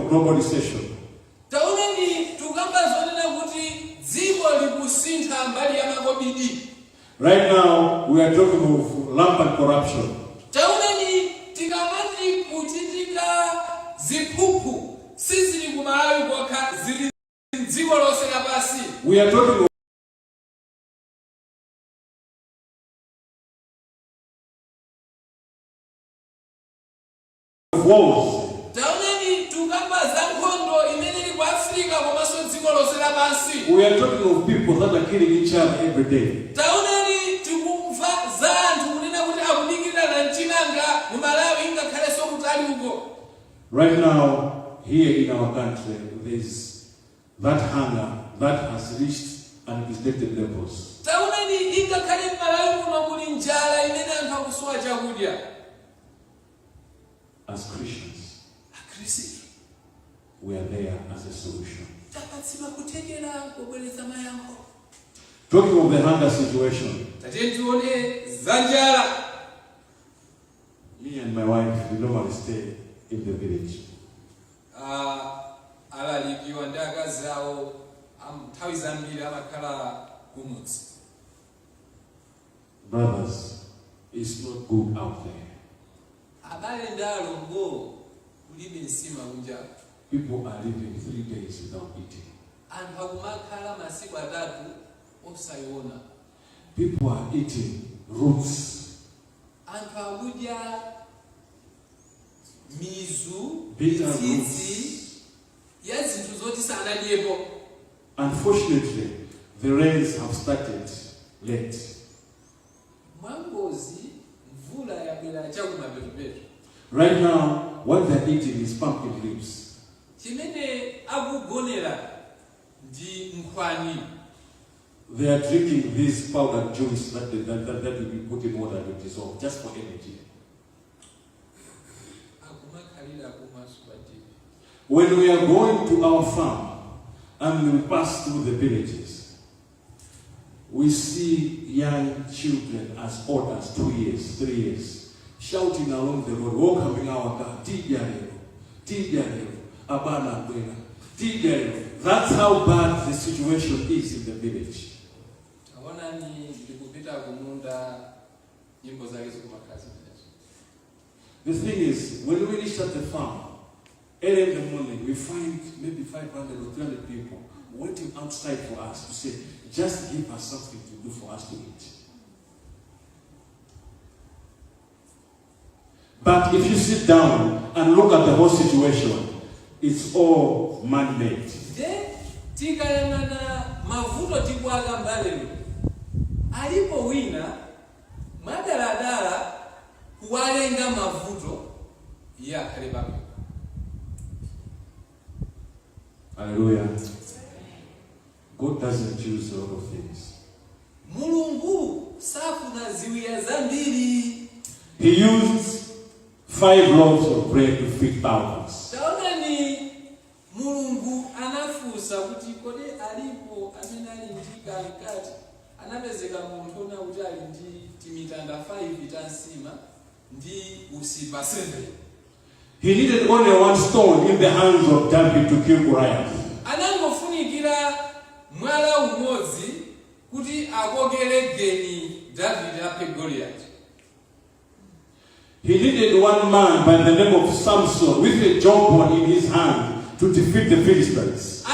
global recession. Right now, we are talking of rampant corruption. We are talking of wars. We are talking of people that are killing each other every day. Right now, here in our country, there is that hunger that has reached unprecedented levels. As Christians, we are there as a solution. Talking of the hunger situation, me and my wife, we normally stay in the village. Brothers, it's not good out there. People are living 3 days without eating. People are eating roots. Bitter roots. Unfortunately, the rains have started late. Right now, what they're eating is pumpkin leaves. They are drinking this powdered juice that will be put in water to dissolve just for energy. When we are going to our farm and we pass through the villages, we see young children as old as 2 years, 3 years, shouting along the road, welcoming our car, Tidiarero, Abana Buena, Tidiarero. That's how bad the situation is in the village. The thing is, when we reach at the farm, early in the morning, we find maybe 500 or 300 people waiting outside for us to say, just give us something to do for us to eat. But if you sit down and look at the whole situation, it's all man-made. Hallelujah. God doesn't choose a lot of things. He used 5 loaves of bread to feed thousands. He needed only 1 stone in the hands of David to kill Goliath. He needed 1 man by the name of Samson with a jawbone in his hand to defeat the Philistines.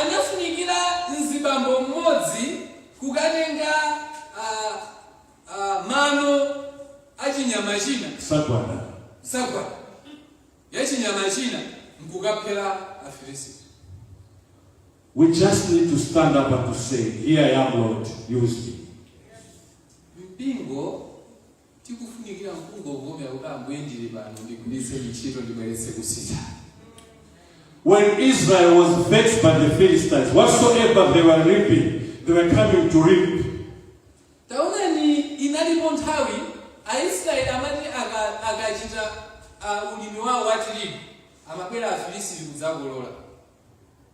We just need to stand up and to say, here I am, Lord, use me. When Israel was vexed by the Philistines, whatsoever they were reaping, they were coming to reap.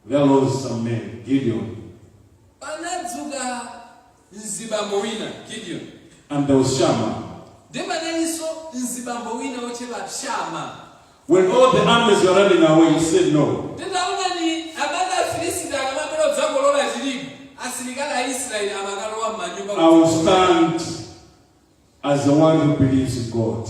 There was some man, Gideon. And there was Shammah. When all the armies were running away, he said no. I will stand as the one who believes in God.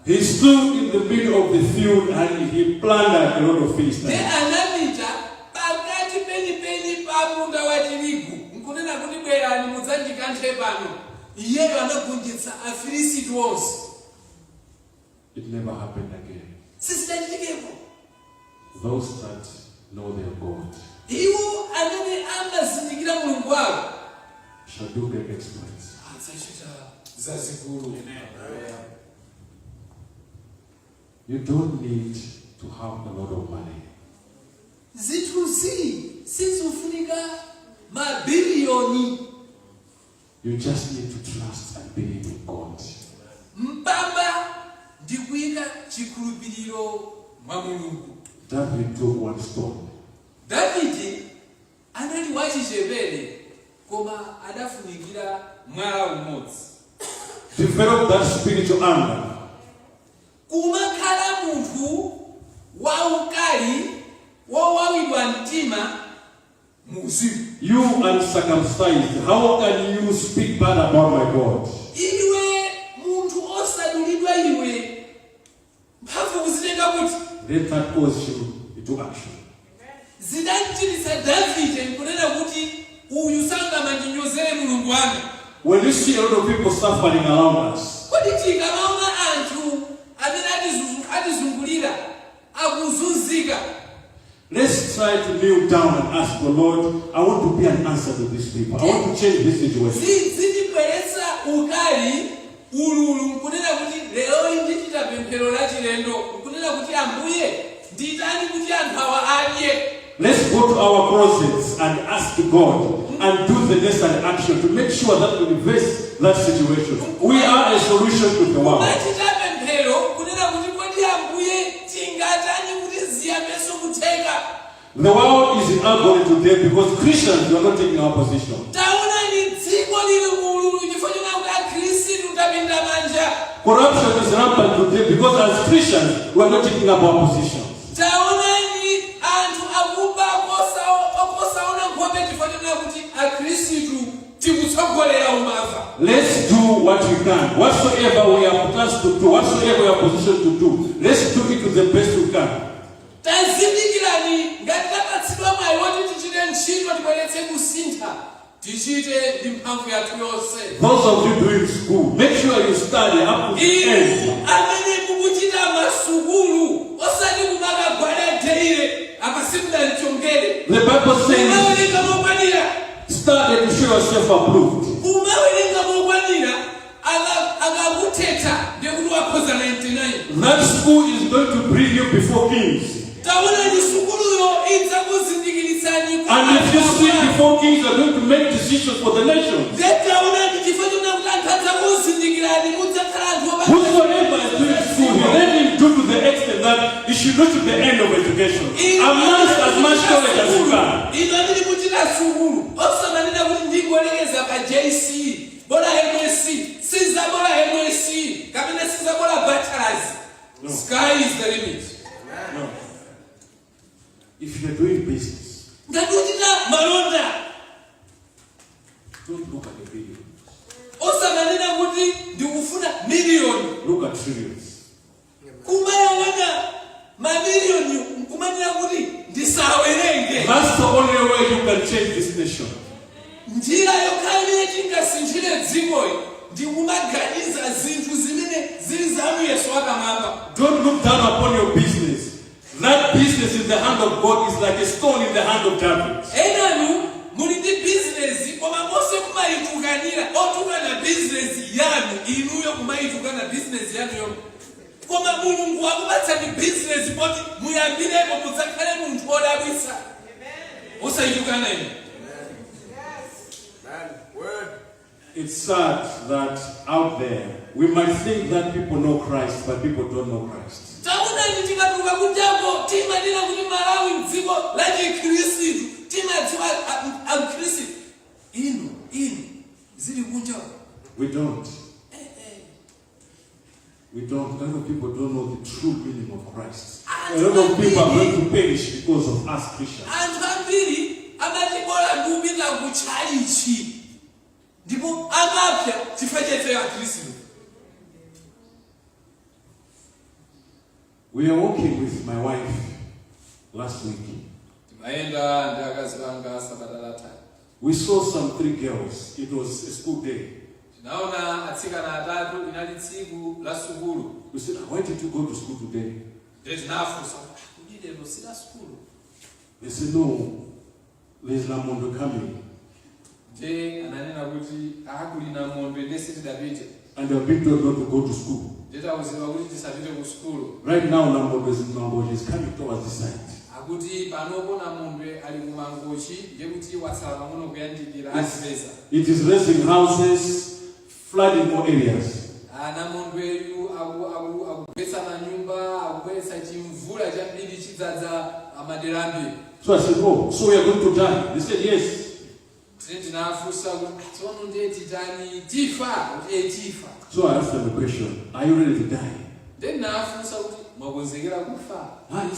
He stood in the middle of the field and he plundered a lot of Philistines. It never happened again. Those that know their God shall do great exploits. You don't need to have a lot of money. You just need to trust and believe in God. David took one stone. Develop that spiritual anger. You uncircumcised, how can you speak bad about my God? Let that cause you into action. When you see a lot of people suffering around us, let's try to kneel down and ask the Lord, I want to be an answer to these people. I want to change this situation. Let's go to our closets and ask God and do the necessary action to make sure that we reverse that situation. We are a solution to the world. The world is in agony today because Christians are not taking our position. Corruption is rampant today because as Christians we are not taking up our position. Let's do what we can. Whatsoever we are tasked to do, whatsoever we are positioned to do, let's do it to the best we can. Those of you doing school, make sure you study up to the end. The Bible says, study to show yourself approved. That school is going to bring you before kings. And if you sit before kings, you are going to make decisions for the nation. Whosoever is doing school, let him do to the extent that he should go to the end of education. Amass as much knowledge as you can. No. Sky is the limit. No. If you're doing business, don't look at the billion. Look at trillions. That's the only way you can change this nation. Don't look down upon your business. That business in the hand of God is like a stone in the hand of David. It's sad that out there we might think that people know Christ, but people don't know Christ. We don't. A lot of people don't know the true meaning of Christ. A lot of people are going to perish because of us Christians. We are walking with my wife last week. We saw some 3 girls. It was a school day. We said, why did you go to school today? They said, no, there's Namondo coming. And they are being told not to go to school. Right now, Namondo is coming towards the side. It is raising houses, flooding more areas. So I said, oh, so we are going to die? They said, yes. So I asked them a question, are you ready to die? Yes,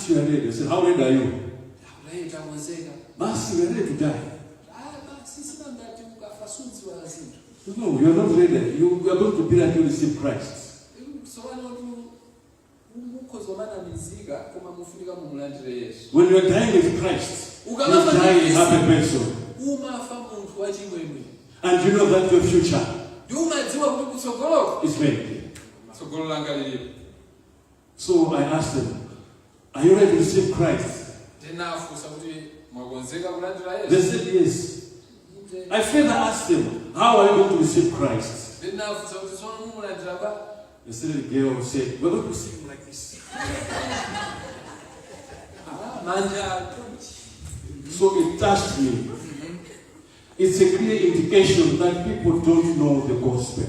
you are ready. They said, how ready are you? Mas, you are ready to die. No, you are not ready. You are going to be like you receive Christ. When you are dying with Christ, you are dying a happy person. And you know that your future is made. So I asked them, are you ready to receive Christ? They said yes. I further asked them, how are you going to receive Christ? They said, the girl said, we're going to receive him like this. So it touched me. It's a clear indication that people don't know the gospel.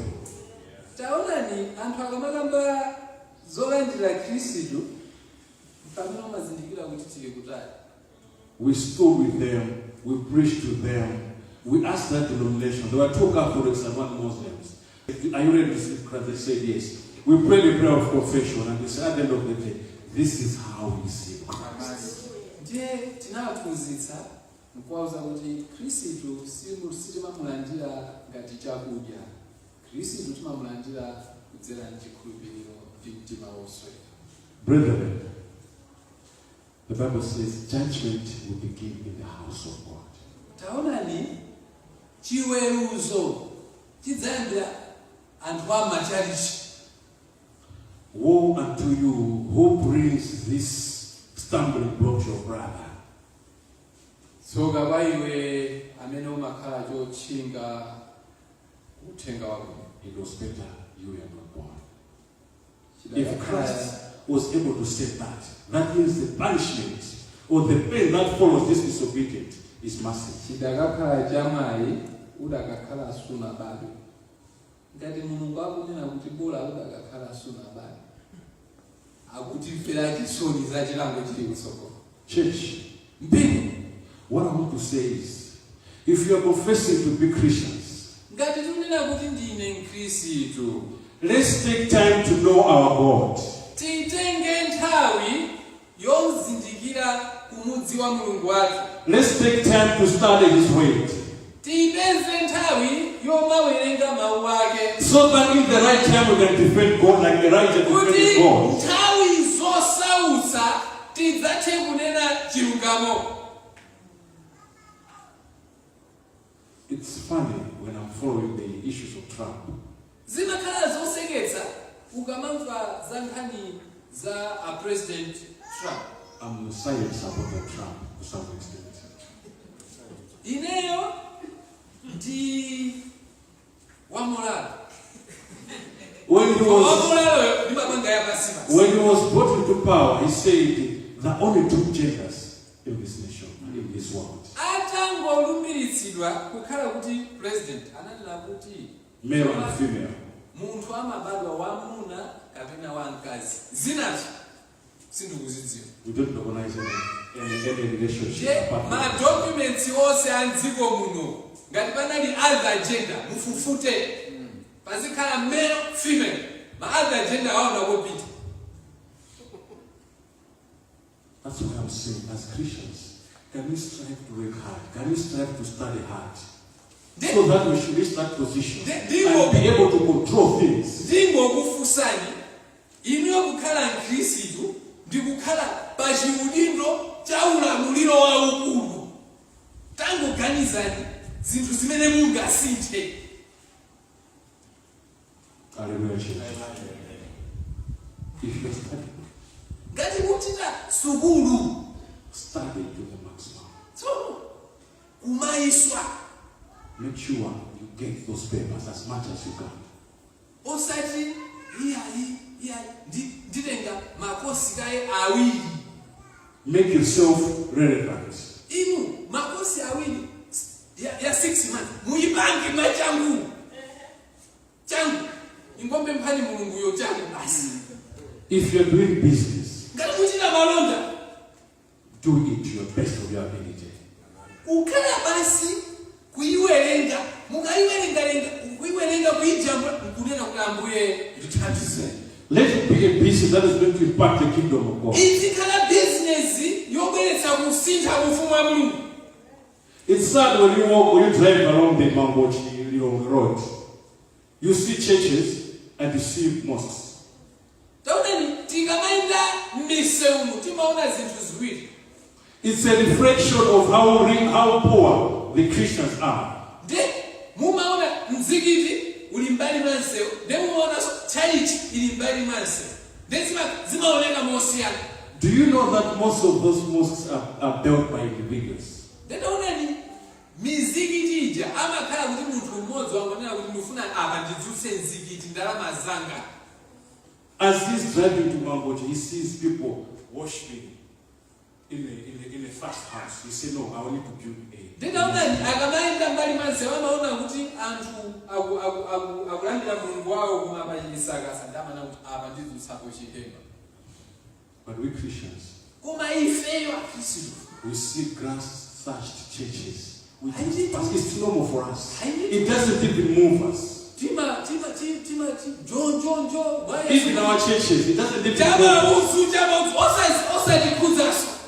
We stood with them, we preached to them, we asked that denomination. There were 2 Catholics and 1 Muslims. Are you ready to receive Christ? They said yes. We prayed a prayer of confession and they said at the end of the day, this is how we receive Christ. Brethren, the Bible says judgment will begin in the house of God. Woe unto you who brings this stumbling block to your brother. It was better you were not born. If Christ was able to say that, that means the punishment or the pain that follows this disobedience is massive. Church, what I want to say is, if you are professing to be Christians, let's take time to know our God. Let's take time to study His word. So that in the right time we can defend God like Elijah defended God. It's funny when I'm following the issues of Trump. President Trump. I'm silent about Trump to some extent. When he was brought into power, he said there are only 2 genders in this nation, in this world. Male and female. We don't recognize any relationship. My documents also and other gender. Male, female. That's what I'm saying. As Christians, can we strive to work hard? Can we strive to study hard? So that we should reach that position and be able to control things. Hallelujah. If you're study to the maximum. Make sure you get those papers as much as you can. Make yourself relevant. 6 months. If you're doing business, do it to your best of your ability. Let it be a business that is going to impact the kingdom of God. It's sad when you drive along the Mambochi road. You see churches and you see mosques. It's a reflection of how poor the Christians are. Do you know that most of those mosques are built by individuals? As he's driving to Mambochi, he sees people worshiping in a fast house. He said, no, I need to build a. But we Christians, we see grass-thatched churches. It's normal for us. It doesn't even move us. Even our churches, it doesn't even move us.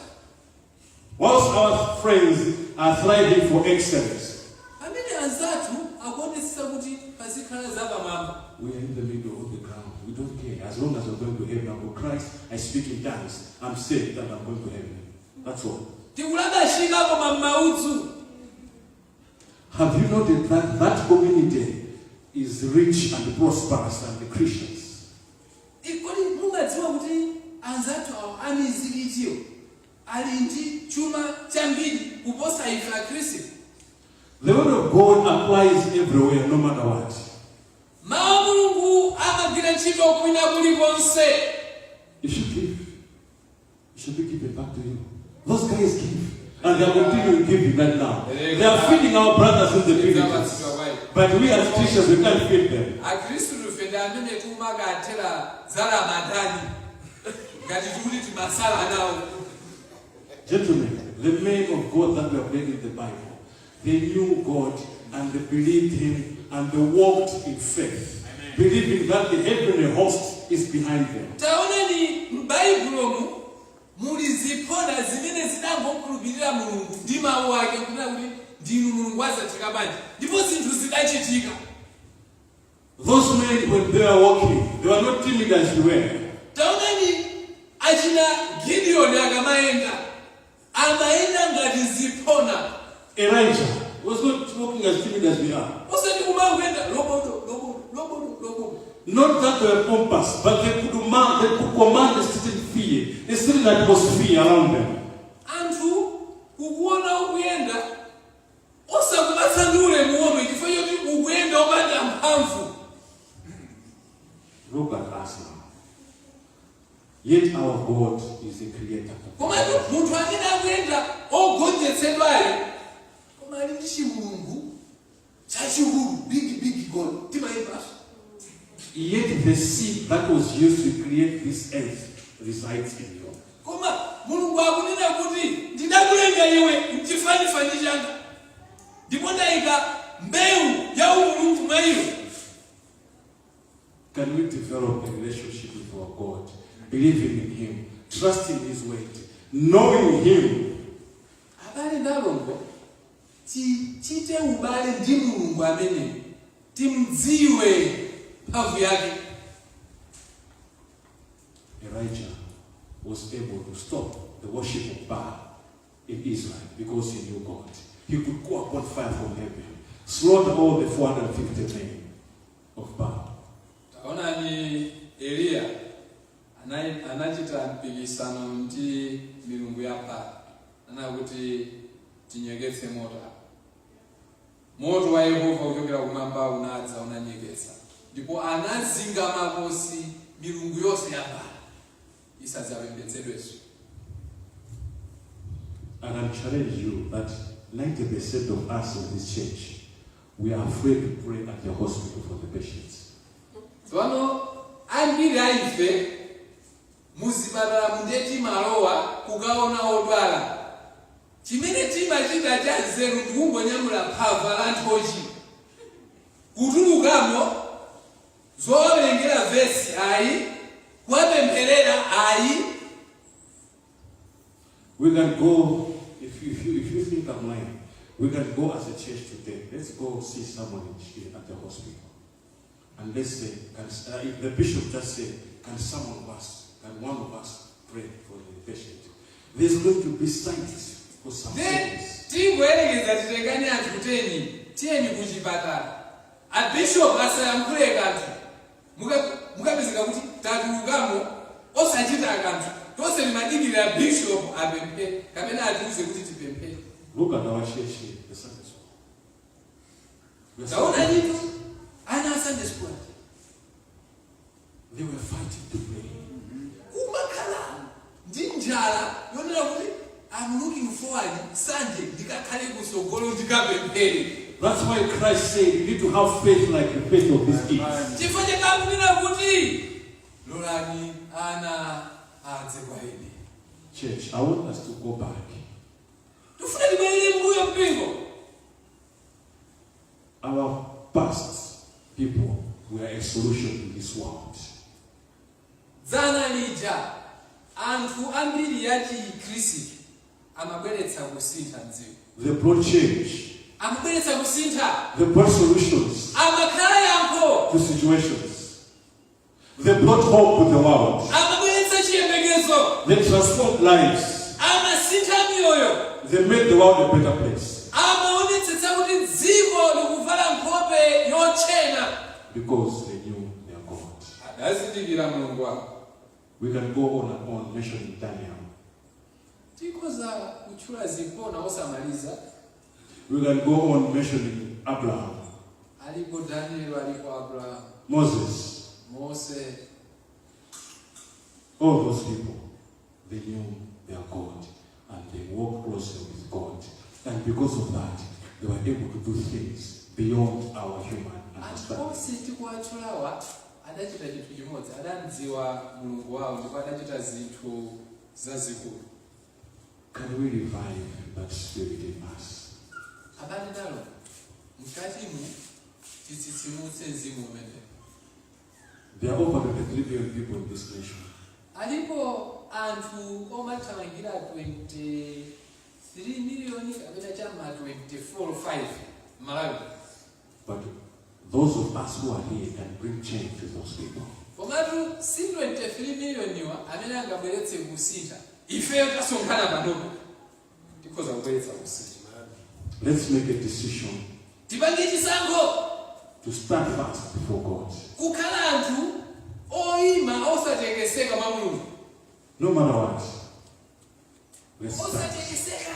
Whilst our friends are thriving for excellence, we are in the middle of the ground. We don't care. As long as we're going to heaven, I'm with Christ, I speak in tongues, I'm saved, and I'm going to heaven. That's all. Have you noted that that community is rich and prosperous than the Christians? The word of God applies everywhere, no matter what. You should give. You should be given back to you. Those guys give. And they are continuing giving right now. They are feeding our brothers in the villages. But we as Christians, we can't feed them. Gentlemen, the men of God that we have read in the Bible, they knew God and they believed Him and they walked in faith, believing that the heavenly host is behind them. Those men, when they are walking, they were not timid as you were. Elijah was not walking as timid as we are. Not that they were pompous, but they could command a certain fear, a certain atmosphere around them. Look at us now. Yet our God is the creator. Big God. Yet the seed that was used to create this earth resides in you. can we develop a relationship with our God, believing in Him, trusting His word, knowing Him? Abale ndalongo chite ubale ndi Mulungu amene timdziwe mphamvu yake. Elijah was able to stop the worship of Baal in Israel because he knew God. He could go upon fire from heaven, slaughter all the 450 men of Baal. Taona ni Elia anachita mpikisano ndi milungu ya Baal. Anakuti tinyegetse moto wa Yehova uchokera kumwamba unadza unanyeketsa. Ndipo anazinga makosi milungu yonse ya Baal. And I challenge you that 90% of us in this church, we are afraid to pray at the hospital for the patients. So ambiri aife muzipatala mundeti malowa kukaona odwala. Chimene timachita cha nzeru ndikungonyamula phava la nthochi. Kutulukamo zowerengera vesi ayi. We can go, if you think I'm lying, we can go as a church today. Let's go see someone at the hospital. And let's say, if the bishop just say, can one of us pray for the patient? There's going to be signs for some things. A bishop asayamkule kantu. Mukapezeka kuti tatulukamo osachita akantu tose limadikira bishop apempe kapena atiuze kuti tipempe. Look at our church here, the Sunday school. Taona nini? Ana Sunday school. They were fighting to pray. Kumakala ndinjala yonera kuti I'm looking forward Sunday ndikakhale kusogolo ndikapempere. That's why Christ said you need to have faith like the faith of these kids. Chifanye kakunena kuti lolani ana adze kwa ine. Church, I want us to go back. Tufuna libelele mbuyo mpingo. Our past people were a solution to this world. Zana lija anthu ambiri yachi Kristo amabweretsa kusintha mzimu. They brought change. Amabweretsa kusintha. They brought solutions Amakhala yankho to situations. They brought hope to the world. Amabweretsa chiyembekezo. They transformed lives. Amasintha miyoyo. They made the world a better place. Amaonetsetsa kuti dziko likuvala nkhope yochena. Because they knew their God. Adazindikira Mulungu wao. We can go on and on mentioning Daniel. Tikoza kuchula zipona osamaliza. We can go on mentioning Abraham. Alipo Daniel, alipo Abraham. Mose. All those people, they knew their God and they walked closer with God. And because of that, they were able to do things beyond our human understanding. Adachita chinthu chimodzi adandziwa Mulungu wawo ndipo adachita zinthu zazikulu. Can we revive that spirit in us? Abale nalo mkatimu titsitsimutse mzimu umene. There are over 23 million people in this nation. Alipo anthu omathamangira 23 million kapena chama 24.5 Malawi. But those of us who are here can bring change to those people. Komatu si 23 million wa amene angabweretse kusintha. Ifeyo tasonkhana panopo. Tikoza kubweretsa kusintha. Let's make a decision Tipange chisankho to stand fast before God. Kukhala anthu oima osatekeseka mwa Mulungu. No matter what. Let's stand. Osatekeseka.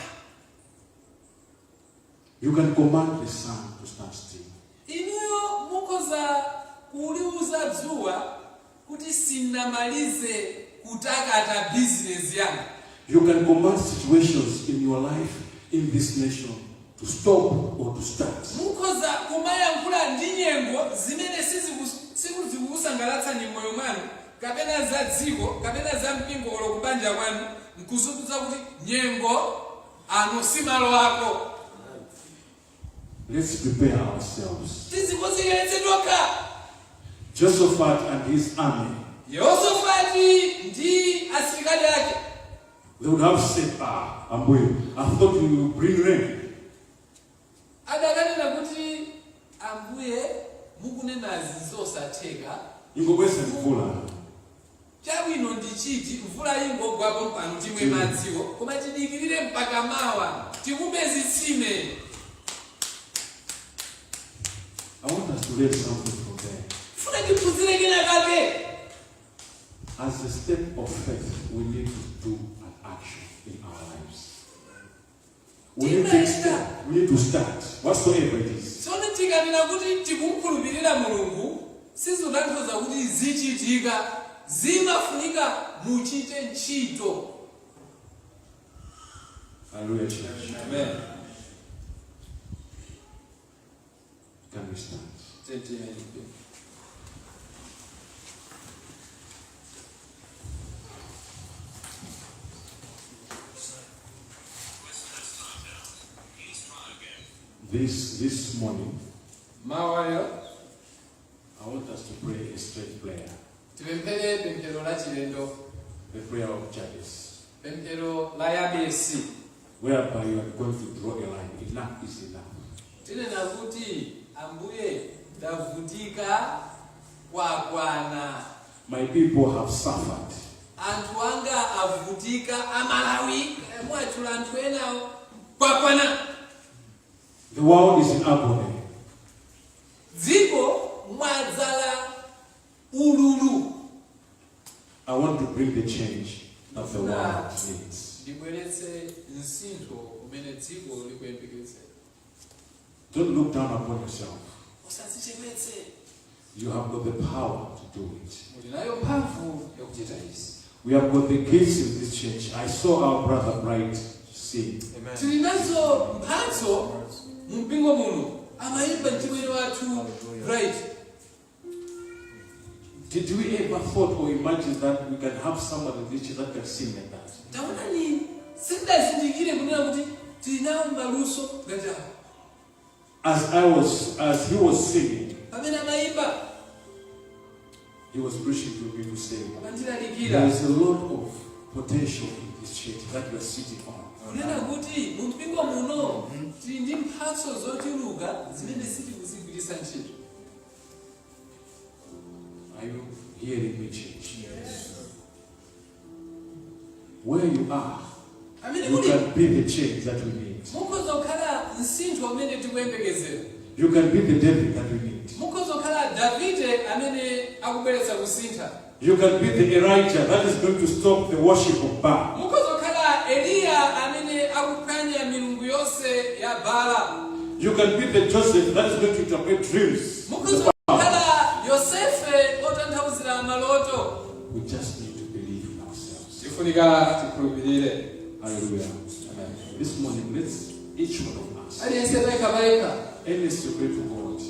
You can command the sun to stand still. Inuyo mukoza kuliuza dzuwa kuti sinamalize kutakata business yangu. You can command situations in your life, in this nation, to stop or to start. Mukoza kumayankhula ndi nyengo zimene sizikusangalatsa moyo mwanu kapena za dziko kapena za mpingo olo kubanja kwanu mkuzunguza kuti nyengo ano si malo ako. Let's prepare ourselves. Tizikonzekeretse toka. Jehoshaphat and his army, Yehoshafati ndi asilikali ake, they would have said, Ambuye, I thought you would bring rain. adakanena kuti Ambuye mukunena zosatheka, Ingobwesa mvula. chabwino ndichiti mvula ingogwapo pano timwe madziwo, koma tidikirire mpaka mawa tikumbe zitsime. I want us to learn something from there. Funa tiphunzire kena kake. As a step of faith, we need to do an action in our lives. We need to take step. We need to start, whatsoever it is. Tsono tikanena kuti tikumkhulupirira Mulungu, sizikutanthauza kuti zichitika, zimafunika muchite ntchito. Hallelujah, church. Amen. Can we start? This morning, Mawayo, I want us to pray a straight prayer. tipemphere pemphero la chilendo, The prayer of Jabez, pemphero la Yabesi. whereby you are going to draw a line. Enough is enough. Tinena kuti Ambuye ndavutika kwakwana. My people have suffered. Anthu anga avutika amalawi, mwachula anthu enawo kwakwana. The world is in agony. Dziko mwadzala ululu. I want to bring the change that the world needs. Ndibweretse msintho umene dziko likuyembekezera. Don't look down upon yourself. Usadzichepetse. You have got the power to do it. Mulinayo mphamvu yakuchita izi. We have got the gifts in this church. I saw our brother Bright sing. Tilinazo mphatso mu mpingo muno. Amayimba mchimwene wathu Bright. Did we ever thought or imagine that we can have someone in this church that can sing like that? Taonani, sindazindikire kunena kuti tilinawo maluso ngati awo. As he was singing, Pamene amayimba, he was preaching to me to say, apandilalikira. there is a lot of potential in this church that we are sitting on. Kunena kuti mu mpingo muno tili ndi mphatso zochuluka zimene sitikuzigwiritsa ntchito. Are you hearing me, church? Yes. Where you are, you can be the change that we need. Mukhoza kukhala msintho umene tikuyembekezera. You can be the David that we need. Mukhoza kukhala Davide amene akubweretsa kusintha. You can be the Elijah that is going to stop the worship of Baal. Mukhoza kukhala Eliya amene akuphwanya milungu yonse ya Baala. You can be the Joseph that is going to interpret dreams. Mukhoza kukhala Yosefe otanthauzira maloto. We just need to believe in ourselves. Tifunika tikhulupirire. Hallelujah. Amen. This morning, let's each one of us, Aliyense bayika. and let's pray to God.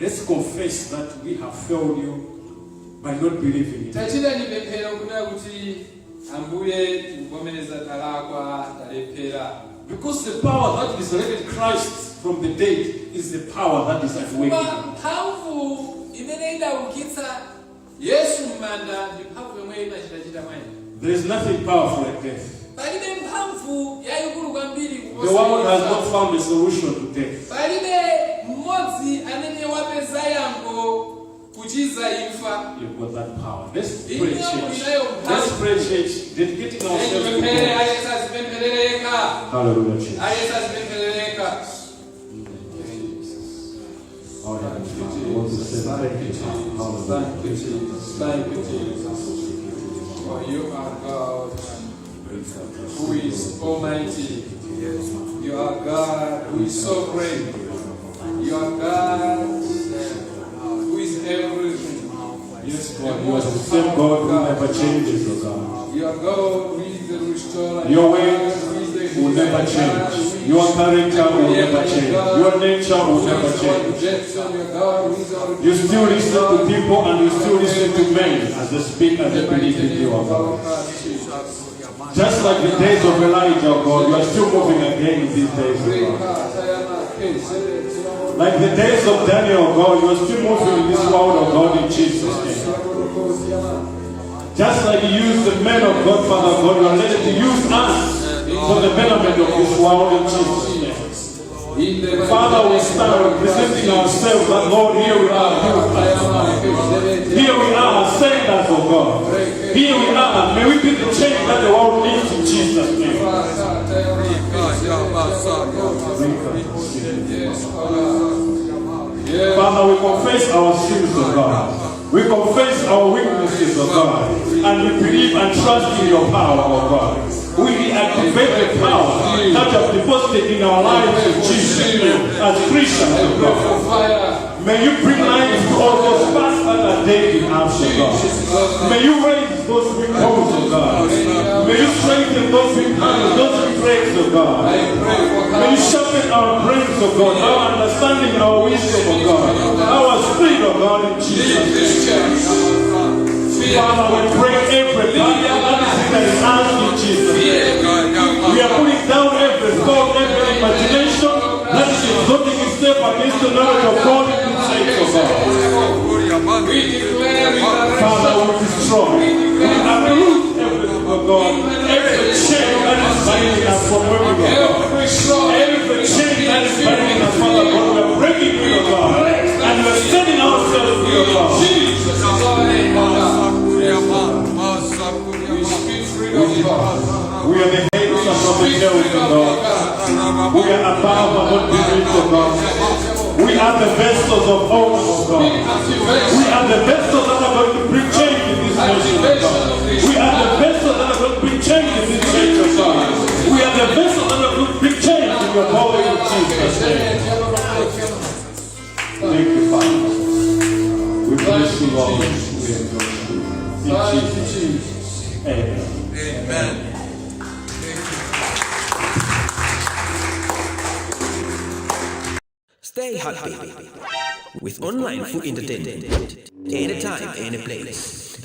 Let's confess that we have failed you by not believing in it. Tachita nipemphero kunena kuti Ambuye tikuvomereza talakwa talephera. Because the power that resurrected Christ from the dead is the power that is at work. Mphamvu imene idaukitsa Yesu m'manda ndi mphamvu yomwe inachitachita mwayi. There is nothing powerful like death. Palibe mphamvu yayikulu kwambiri The world has not found a solution to death. Palibe mmodzi amene wapeza yankho kuchiza imfa. You've got that power. Let's pray, church. Let's pray, church. Dedicating ourselves to God. Hallelujah, church. Oh, Heavenly Father, I want to say thank you, Father. Thank you, Jesus. Thank you, Jesus. For you are God who is almighty. You are God who is so great. You are God who is everything. Yes, God, you are the same God who never changes, oh God. You are God who is the restorer. Your ways will never change. Your character will never change. Your nature will never change. You still listen to people and you still listen to men as they speak and they believe in you, oh God. Just like the days of Elijah, oh God, you are still moving again in these days, oh God. Like the days of Daniel, God, you are still moving in this world of God in Jesus' name. Just like you used the men of God, Father God, you are ready to use us for the betterment of this world in Jesus' name. Father, we start presenting ourselves that, Lord, here we are. Here we are, send us, oh God. Here we are. May we be the change that the world needs in Jesus' name. Father, we confess our sins, oh God. We confess our weaknesses, oh God. And we believe and trust in your power, oh God. We activate the power that you have deposited in our lives in Jesus' name as Christians, oh God. May you bring life to all those paths that are dead in us, oh God. May you raise those weak homes, oh God. May you strengthen those weak hands, those weak legs, oh God. May you sharpen our brains, oh God, our understanding, our wisdom, oh God, our spirit, oh God, in Jesus' name. Father, we break every power that is us in Jesus' name. We are putting down every thought, every imagination that is exalting itself against the knowledge of God in the sight of God. Father, we destroy, we uproot everything, oh God, every chain that is binding us from where we go. Every chain that is binding us, Father God, we are breaking it, oh God, and we are setting ourselves free, oh God. We are the heads and not the tails, oh God. We are above and not beneath, oh God. We are the vessels of honor, oh God. We are the vessels that are going to bring change in this nation, oh God. We are the vessels that are going to bring change in this church, oh God. We are the vessels that are going to bring change in your body in Jesus' name. Thank you, Father. We bless you, Lord. In Jesus' name. Amen. Amen. Stay happy with online food entertainment. Anytime, any place.